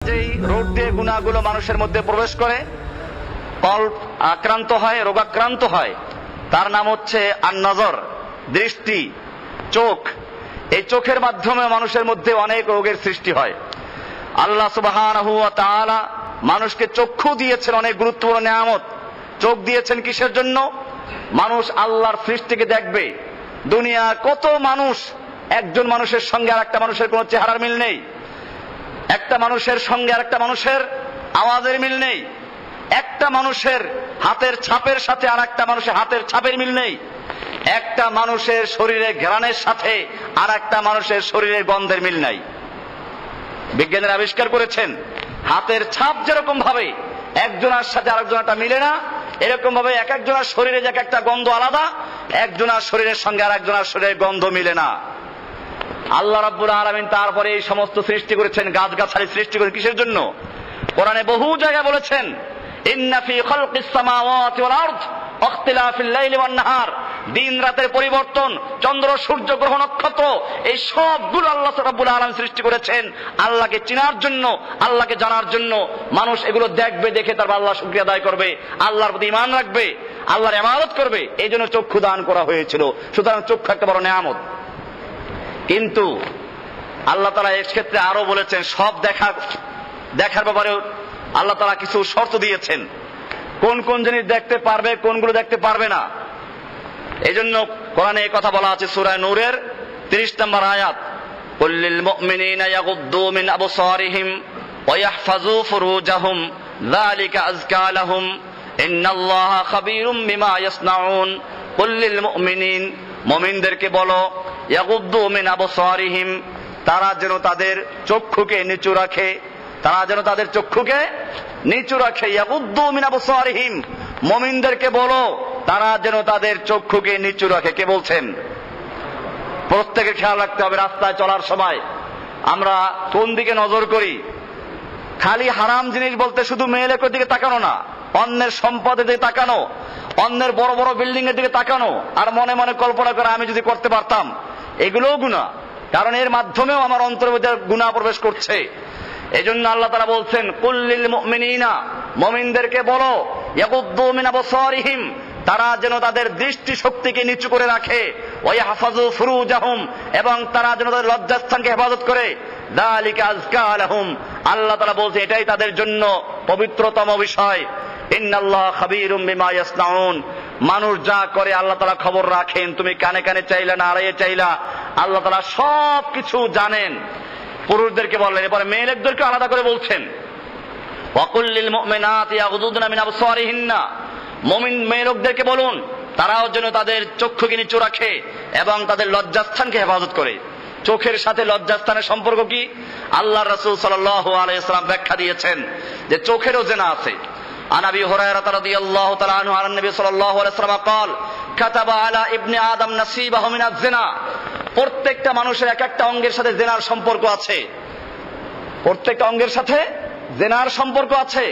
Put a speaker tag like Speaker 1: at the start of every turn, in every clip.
Speaker 1: যেই রোগ দিয়ে গুনাহগুলো মানুষের মধ্যে প্রবেশ করে, কল্প আক্রান্ত হয়, রোগাক্রান্ত হয়, তার নাম হচ্ছে আন-নজর, দৃষ্টি, চোখ। এই চোখের মাধ্যমে মানুষের মধ্যে অনেক রোগের সৃষ্টি হয়। আল্লাহ সুবহানাহু ওয়া তাআলা মানুষকে চক্ষু দিয়েছেন, অনেক গুরুত্বপূর্ণ নিয়ামত। চোখ দিয়েছেন কিসের জন্য? মানুষ আল্লাহর সৃষ্টিকে দেখবে। দুনিয়া কত মানুষ, একজন মানুষের সঙ্গে আর একটা মানুষের কোন চেহারার মিল নেই, একটা মানুষের সঙ্গে আর একটা মানুষের আওয়াজের মিল নেই, একটা মানুষের হাতের ছাপের সাথে আর একটা মানুষের হাতের ছাপের মিল নেই, একটা মানুষের শরীরের ঘ্রাণের সাথে আর একটা মানুষের শরীরের গন্ধের মিল নাই। বিজ্ঞানীরা আবিষ্কার করেছেন, হাতের ছাপ যেরকম ভাবে একজনের সাথে আরেকজনটা মিলে না, এরকম ভাবে এক একজনের শরীরে যে একটা গন্ধ আলাদা, একজনের শরীরের সঙ্গে আর একজনের শরীরের গন্ধ মিলে না। আল্লাহ রাব্বুল আলামিন তারপরে এই সমস্ত সৃষ্টি করেছেন, গাছগাছালি সৃষ্টি করেছেন কিসের জন্য? কোরআনে বহু জায়গায় বলেছেন, ইন্না ফি খালকিস সামাওয়াতি ওয়াল আরদ ইখতিলাফিল লাইলি ওয়ান নাহার, দিন রাতের পরিবর্তন, চন্দ্র সূর্য গ্রহ নক্ষত্র, এই সবগুলো আল্লাহ রাব্বুল আলামিন সৃষ্টি করেছেন আল্লাহকে চেনার জন্য, আল্লাহকে জানার জন্য। মানুষ এগুলো দেখবে, দেখে তারপর আল্লাহ শুকরিয়া আদায় করবে, আল্লাহর প্রতি ঈমান রাখবে, আল্লাহর ইবাদত করবে। এই জন্য চক্ষু দান করা হয়েছিল। সুতরাং চক্ষু একটা বড় নিয়ামত। কিন্তু আল্লাহ তাআলা এর ক্ষেত্রে আরো বলেছেন, সব দেখার ব্যাপারে আল্লাহ তাআলা কিছু শর্ত দিয়েছেন, কোন কোন জিনিস দেখতে পারবে, কোনগুলো দেখতে পারবে না। এই জন্য কোরআনে এই কথা বলা আছে সূরা নূরের 30 নম্বর আয়াত, কুল্লিল মুমিনিনা ইয়াগুদ্দু মিন আবসারিহিম ওয়া ইয়াহফাযু ফুরুজাহুম যালিকা আযকা লাহুম ইন্নাল্লাহা খাবীরুম বিমা ইয়াসনাউন। কুল্লিল মুমিনিন, মুমিনদেরকে বলো, ইয়াগুদ্দু মিন আবসারিহিম, তারা যেন তাদের চক্ষুকে নিচু রাখে, তারা যেন তাদের চক্ষুকে নিচু রাখে। ইয়াগুদ্দু মিন আবসারিহিম, মুমিনদেরকে বলো তারা যেন তাদের চক্ষুকে নিচু রাখে। কে বলছেন? প্রত্যেকে খেয়াল রাখতে হবে, রাস্তায় চলার সময় আমরা কোন দিকে নজর করি। খালি হারাম জিনিস বলতে শুধু মেয়েলের দিকে তাকানো না, অন্যের সম্পদের দিকে তাকানো, অন্যের বড় বড় বিল্ডিং এর দিকে তাকানো, আর মনে মনে কল্পনা করা আমি যদি করতে পারতাম। এগুলোও গুনাহ, কারণ এর মাধ্যমেও আমার অন্তরের মধ্যে গুনাহ প্রবেশ করছে। এজন্য আল্লাহ তাআলা বলছেন, কুল্লিল মুমিনিনা, মুমিনদেরকে বলো, ইয়াগুদ্দু মিন আবসারিহিম, তারা যেন তাদের দৃষ্টি শক্তিকে নিচু করে রাখে, ওয়া ইয়াহফাযু ফুরুজাহুম, এবং তারা যেন তাদের লজ্জাস্থানকে হেফাজত করে, যালিকা আযকা লাহুম, আল্লাহ তাআলা বলছে এটাই তাদের জন্য পবিত্রতম বিষয়। ইন্নাল্লাহা খাবীরুম বিমা ইয়াসনাউন, মানুষ যা করে আল্লাহ তাআলা খবর রাখেন। তুমি কানে কানে চাইলা না আড়াইয়ে চাইলা, আল্লাহ তাআলা সব কিছু জানেন। পুরুষদেরকে বললেন, এবারে মেয়েদেরকে আলাদা করে বলছেন, ওয়াকুল্লিল মুমিনাতি ইয়াগুদুদনা মিন আবসারিহিন্না, মুমিন মেয়ে লোকদেরকে বলুন তারাও যেন তাদের চক্ষুকে নিচু রাখে এবং তাদের লজ্জাস্থানকে হেফাজত করে। চোখের সাথে লজ্জাস্থানের সম্পর্ক কি? আল্লাহর রাসূল সাল্লাল্লাহু আলাইহি ওয়াসাল্লাম ব্যাখ্যা দিয়েছেন যে চোখেরও জিনা আছে। আন আবি হুরায়রা রাদিয়াল্লাহু তাআলা আনহু আন নবী সাল্লাল্লাহু আলাইহি ওয়াসাল্লাম قال কাতাবা আলা ইবনে আদম নাসিবাহু মিনাজ জিনা, প্রত্যেকটা মানুষের এক একটা অঙ্গের সাথে জিনার সম্পর্ক আছে, প্রত্যেকটা অঙ্গের সাথে জিনার সম্পর্ক আছে।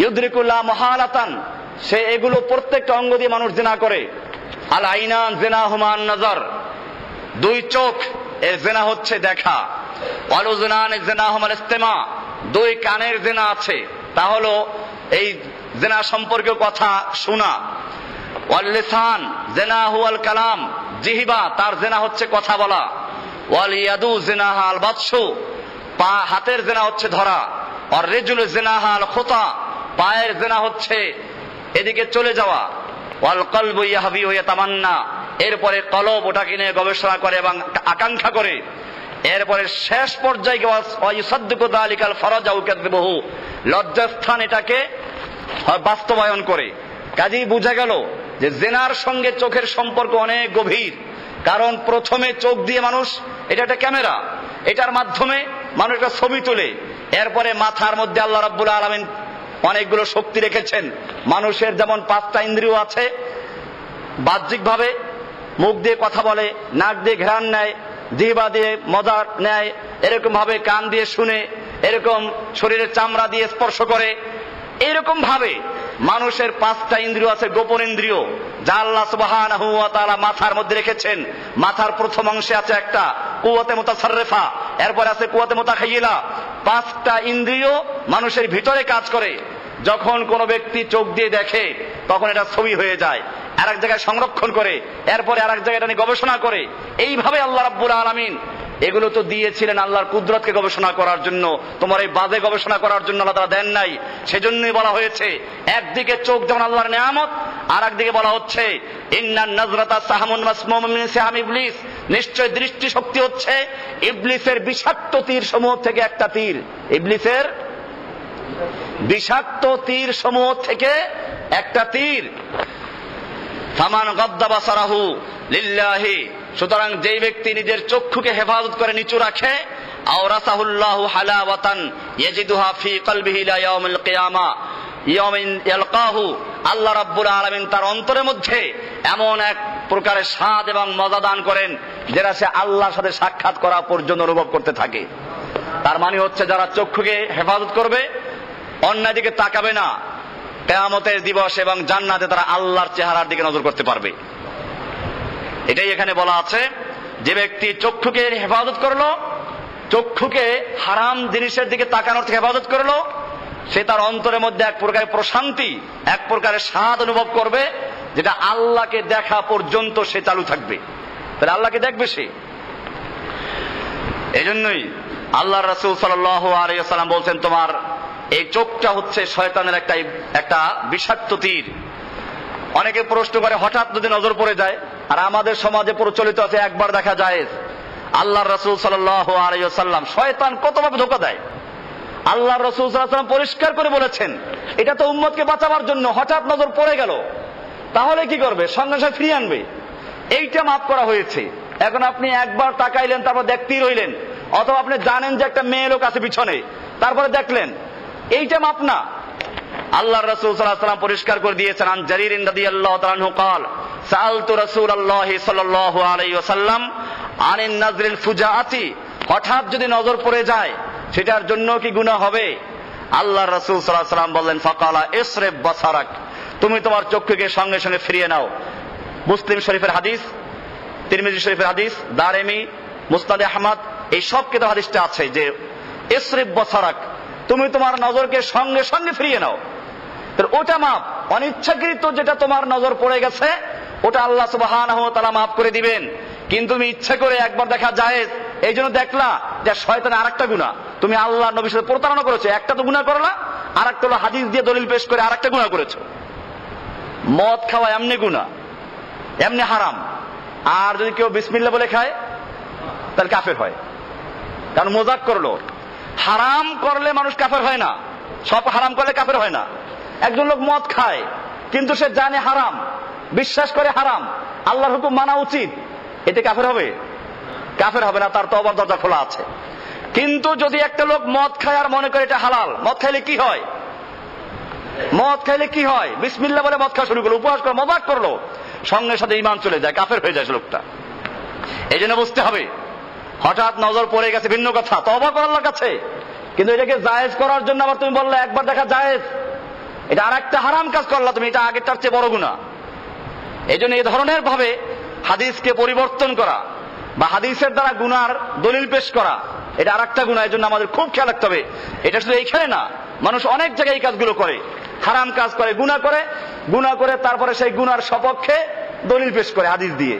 Speaker 1: ইউদরিকুল্লাহ মুহালাতান, সে এগুলো প্রত্যেকটা অঙ্গ দিয়ে মানুষ জিনা করে। আল আইনান জিনাহুমা আন নজর, দুই চোখ এর জিনা হচ্ছে দেখা। ওয়াল উযনান জিনাহুমা আল ইস্তিমা, দুই কানের জিনা আছে, তা হলো এই জিনা সম্পর্কে কথা শোনা। ওয়াল লিসান জিনাহু আল কালাম, জিহবা তার জিনা হচ্ছে কথা বলা। ওয়াল ইয়াদু জিনাহা আল বাতশু, পা হাতের জিনা হচ্ছে ধরা। আর রিজলু জিনাহা আল খুতা, পায়ের জিনা হচ্ছে এদিকে চলে যাওয়া। ওয়াল কলবু ইয়াহবি ওয়া ইয়াতামান্না, এরপরে কলব ওটাকে নিয়ে গবেষণা করে এবং আকাঙ্ক্ষা করে। এরপরে শেষ পর্যায়ে ওয়ায়ুসাদ্দিকু যালিকাল ফরজ আও কাযযিবহু, লজ্জাস্থান এটাকে বাস্তবায়ন করে। কাজেই বোঝা গেল যে জিনার সঙ্গে চোখের সম্পর্ক অনেক গভীর। কারণ প্রথমে চোখ দিয়ে মানুষ, এটা একটা ক্যামেরা, এটার মাধ্যমে মানুষ একটা ছবি তোলে। এরপরে মাথার মধ্যে আল্লাহ রাব্বুল আলামিন অনেকগুলো শক্তি রেখেছেন। মানুষের যেমন 5টা ইন্দ্রিয় আছে, বাহ্যিক ভাবে মুখ দিয়ে কথা বলে, নাক দিয়ে ঘ্রাণ নেয়, জিহ্বা দিয়ে মজা নেয়, এরকম ভাবে কান দিয়ে শুনে, এরকম শরীরের চামড়া দিয়ে স্পর্শ করে। এরকম ভাবে মানুষের 5টা ইন্দ্রিয় আছে, গোপন ইন্দ্রিয়, যা আল্লাহ সুবহানাহু ওয়া তাআলা মাথার মধ্যে রেখেছেন। মাথার প্রথম অংশে আছে একটা কুওয়াতে মুতাসাররিফা, এরপর আছে কুওয়াতে মুতাখাইয়িলা, 5টা ইন্দ্রিয় মানুষের ভিতরে কাজ করে। যখন কোনো ব্যক্তি চোখ দিয়ে দেখে তখন এটা ছবি হয়ে যায়, আরেক জায়গায় সংরক্ষণ করে, এরপরে আরেক জায়গায় এটা নিয়ে গবেষণা করে। এইভাবে আল্লাহ রাব্বুল আলামিন এগুলো তো দিয়েছিলেন আল্লাহর কুদরতকে গবেষণা করার জন্য, তোমার এই বাজে গবেষণা করার জন্য আল্লাহ তাআলা দেন নাই। সেজন্যই বলা হয়েছে একদিকে চোখ যেমন আল্লাহর নেয়ামত, আর একদিকে বলা হচ্ছে ইন্নান নাজরাতা সাহামুন মাসমুমুন মিন সাহাম ইবলিস, নিশ্চয় দৃষ্টি শক্তি হচ্ছে ইবলিসের বিষাক্ত তীর সমূহ থেকে একটা তীর, ইবলিসের বিষাক্ত তীর সমূহ থেকে একটা তীর। ফামান গাদ্দা বাসারাহু লিল্লাহি, সুতরাং যেই ব্যক্তি নিজের চক্ষুকে হেফাজত করে নিচু রাখে, আওরাসাহুল্লাহু হালাওয়াতান ইয়াজিদুহা ফি কলবিহি ইলা ইয়াউমিল কিয়ামা ইয়াউমিন ইয়ালকাহু, আল্লাহ রাব্বুল আলামিন তার অন্তরের মধ্যে এমন এক প্রকারের স্বাদ এবং মজা দান করেন যেটা সে আল্লাহর সাথে সাক্ষাৎ করা পর্যন্ত অনুভব করতে থাকে। তার মানে হচ্ছে যারা চক্ষুকে হেফাজত করবে, অন্যায় দিকে তাকাবে না, কিয়ামতের দিবস এবং জান্নাতে তারা আল্লাহর চেহারার দিকে নজর করতে পারবে। এটাই এখানে বলা আছে, যে ব্যক্তি চক্ষুকে হেফাজত করলো, চক্ষুকে হারাম জিনিসের দিকে তাকানোর থেকে হেফাজত করলো, সে তার অন্তরের মধ্যে এক প্রকারের প্রশান্তি, এক প্রকারের স্বাদ অনুভব করবে, যেটা আল্লাহকে দেখা পর্যন্ত সে চালু থাকবে। তাহলে আল্লাহকে দেখবে সে। এই জন্যই আল্লাহ রাসূল সাল্লাল্লাহু আলাইহি ওয়াসাল্লাম বলছেন, তোমার এই চোখটা হচ্ছে শয়তানের একটা বিষাক্ত তীর। অনেকে প্রশ্ন করে হঠাৎ যদি নজর পড়ে যায়, আর আমাদের সমাজে প্রচলিত আছে একবার দেখা যায়। আল্লাহর রাসূল সাল্লাল্লাহু আলাইহি ওয়াসাল্লাম, শয়তান কতভাবে ধোঁকা দেয়। আল্লাহর রাসূল সাল্লাল্লাহু আলাইহি ওয়াসাল্লাম পরিষ্কার করে বলেছেন, এটা তো উম্মতকে বাঁচাবার জন্য, হঠাৎ নজর পড়ে গেল তাহলে কি করবে? সঙ্গে সঙ্গে ফিরিয়ে আনবে। এইটা মাফ করা হয়েছে। এখন আপনি একবার তাকাইলেন, তারপর দেখতেই রইলেন, অথবা আপনি জানেন যে একটা মেয়ে লোক আছে পিছনে, তারপরে দেখলেন, এইটা মাপ না। আল্লাহর রাসূল সাল্লাল্লাহু আলাইহি ওয়াসাল্লাম পরিষ্কার করে দিয়েছেন, আন জারীর রাদিয়াল্লাহু তাআলা আনহু قال سألت رسول الله صلى الله عليه وسلم عن النظر الفجاءة, হঠাৎ যদি নজর পড়ে যায় সেটার জন্য কি গুনাহ হবে? আল্লাহর রাসূল সাল্লাল্লাহু আলাইহি ওয়াসাল্লাম বললেন, ফাকালা ইসরিফ বাসারাক, তুমি তোমার চক্ষুকে সঙ্গে সঙ্গে ফিরিয়ে নাও। মুসলিম শরীফের হাদিস, তিরমিজি শরীফের হাদিস, দারেমি, মুসনাদে আহমদ, এই সব কিতাব হাদিসটা আছে যে ইসরিফ বাসারাক, তুমি তোমার নজরকে সঙ্গে সঙ্গে ফিরিয়ে নাও। ওটা মাপ। অনিচ্ছাকৃত যেটা তোমার নজর পড়ে গেছে ওটা আল্লাহ সুবহানাহু ওয়া তাআলা মাফ করে দিবেন। কিন্তু তুমি ইচ্ছা করে একবার দেখা জায়েজ, এই জন্য দেখলা যে শয়তানের আরেকটা গুনাহ, তুমি আল্লাহ নবীর সাথে প্রতারণা করেছো, একটা তো গুনাহ করলা, আরেকটা হলো হাদিস দিয়ে দলিল পেশ করে আরেকটা গুনাহ করেছো। মদ খাওয়া এমনি গুনাহ, এমনি হারাম। আর যদি কেউ বিসমিল্লাহ বলে খায় তাহলে কাফের হয়, কারণ মজাক করলো। হারাম করলে মানুষ কাফের হয় না, সব হারাম করলে কাফের হয় না। একজন লোক মদ খায় কিন্তু সে জানে হারাম, বিশ্বাস করে হারাম, আল্লাহর হুকুম মানা উচিত, এতে কাফের হবে? কাফের হবে না, তার তওবার দরজা খোলা আছে। কিন্তু যদি একটা লোক মদ খায় আর মনে করে এটা হালাল, মদ খাইলে কি হয়? মদ খাইলে কি হয়? বিসমিল্লাহ বলে মদ খাওয়া শুরু করলো, উপহাস করে মজাক করলো, সঙ্গে সাথে ঈমান চলে যায়, কাফের হয়ে যায় লোকটা। এই জন্য বুঝতে হবে, হঠাৎ নজর পড়ে গেছে ভিন্ন কথা, তওবা করো আল্লাহর কাছে। কিন্তু এটাকে জায়েজ করার জন্য আবার তুমি বললে একবার দেখা জায়েজ, এটা আর একটা হারাম কাজ করলা তুমি, এটা আগেরটার চেয়ে বড় গুনাহ। এই জন্য এই ধরনের ভাবে হাদিসকে পরিবর্তন করা বা হাদিসের দ্বারা গুনার দলিল পেশ করা, এটা আর একটা গুনাহ। এই জন্য আমাদের খুব খেয়াল রাখতে হবে। এটা শুধু এইখানে না, মানুষ অনেক জায়গায় এই কাজগুলো করে, হারাম কাজ করে, গুনাহ করে তারপরে সেই গুনার সপক্ষে দলিল পেশ করে হাদিস দিয়ে।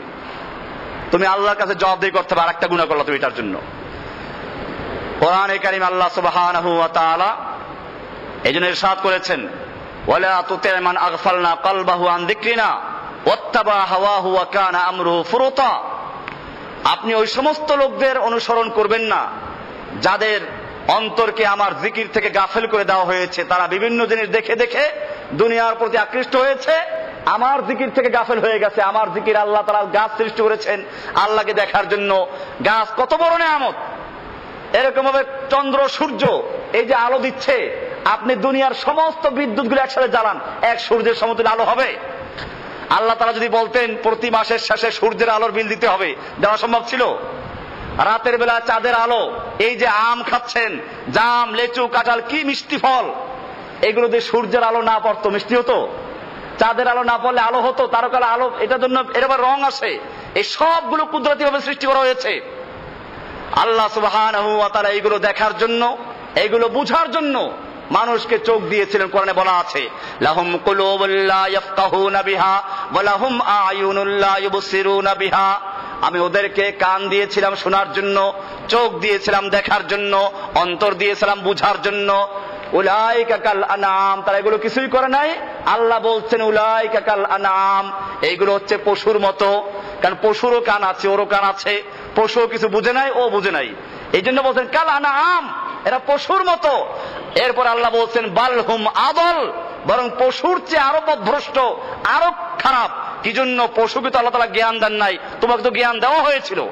Speaker 1: তুমি আল্লাহর কাছে জবাবদিহি করতে হবে, আর একটা গুনাহ করলা তুমি এটার জন্য। কোরআনে কারীম আল্লাহ সুবহানাহু ওয়া তাআলা এই জন্য ইরশাদ করেছেন, ওয়ালা তুতি' মান আগফালনা কলবাহু আন যিকরিনা ওয়াত্তাবা হাওয়াহু ওয়া কানা আমরুহু ফুরুতা, আপনি ওই সমস্ত লোকদের অনুসরণ করবেন না যাদের অন্তরকে আমার জিকির থেকে গাফেল করে দেওয়া হয়েছে। তারা বিভিন্ন জিনিস দেখে দেখে দুনিয়ার প্রতি আকৃষ্ট হয়েছে, আমার জিকির থেকে গাফেল হয়ে গেছে। আমার জিকির, আল্লাহ তাআলা গাছ সৃষ্টি করেছেন আল্লাহকে দেখার জন্য। গাছ কত বড় নেয়ামত! এরকম ভাবে চন্দ্র সূর্য এই যে আলো দিচ্ছে, আপনি দুনিয়ার সমস্ত বিদ্যুৎ গুলো একসাথে জ্বালান, এক সূর্যের সমতুল্য আলো হবে? আল্লাহ তাআলা যদি বলতেন প্রতি মাসের শেষে সূর্যের আলোর বিল দিতে হবে, দেওয়া সম্ভব ছিল? রাতের বেলা চাঁদের আলো, এই যে আম খাচ্ছেন, জাম, লেচু, কাঁঠাল, কি মিষ্টি ফল, এগুলো দিয়ে সূর্যের আলো না পড়তো মিষ্টি হতো? চাঁদের আলো না পড়লে আলো হতো? তারকার আলো, এটার জন্য এর আবার রং আসে। এই সবগুলো কুদরতি ভাবে সৃষ্টি করা হয়েছে। আল্লাহ সুবহানাহু ওয়া তাআলা এইগুলো দেখার জন্য, এইগুলো বুঝার জন্য মানুষকে চোখ দিয়েছিলেন। কোরআনে বলা আছে, লাহুম কুলুবুল লা ইয়াফকাহুনা বিহা ওয়া লাহুম আ'য়ুনুল লা ইউবসিরুনা বিহা। আমি ওদেরকে কান দিয়েছিলাম শোনার জন্য, চোখ দিয়েছিলাম দেখার জন্য, অন্তর দিয়েছিলাম বুঝার জন্য। উলাইকা কাল আনআম, তারা এগুলো কিছুই করে নাই। আল্লাহ বলছেন উলাইকা কাল আনআম, এইগুলো হচ্ছে পশুর মতো। কারণ পশুরও কান আছে, ওরও কান আছে, পশুও কিছু বুঝে নাই, ও বুঝে নাই, এই জন্য বলছেন কাল আনআম, এরা পশুর মতো। এরপর আল্লাহ বলছেন বালহুম আদল, বরং পশুর চেয়ে আরো পথভ্রষ্ট, আরো খারাপ। কি জন্য? পশুকে তো আল্লাহ তাআলা জ্ঞান দেন নাই, তোমাকে তো জ্ঞান দেওয়া হয়েছিল।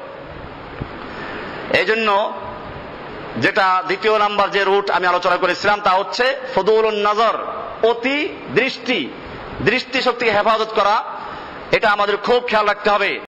Speaker 1: এই জন্য যেটা দ্বিতীয় নাম্বার যে রুট আমি আলোচনা করেছিলাম তা হচ্ছে ফুদুলুন নজর, অতি দৃষ্টি, দৃষ্টি শক্তিকে হেফাজত করা। এটা আমাদের খুব খেয়াল রাখতে হবে।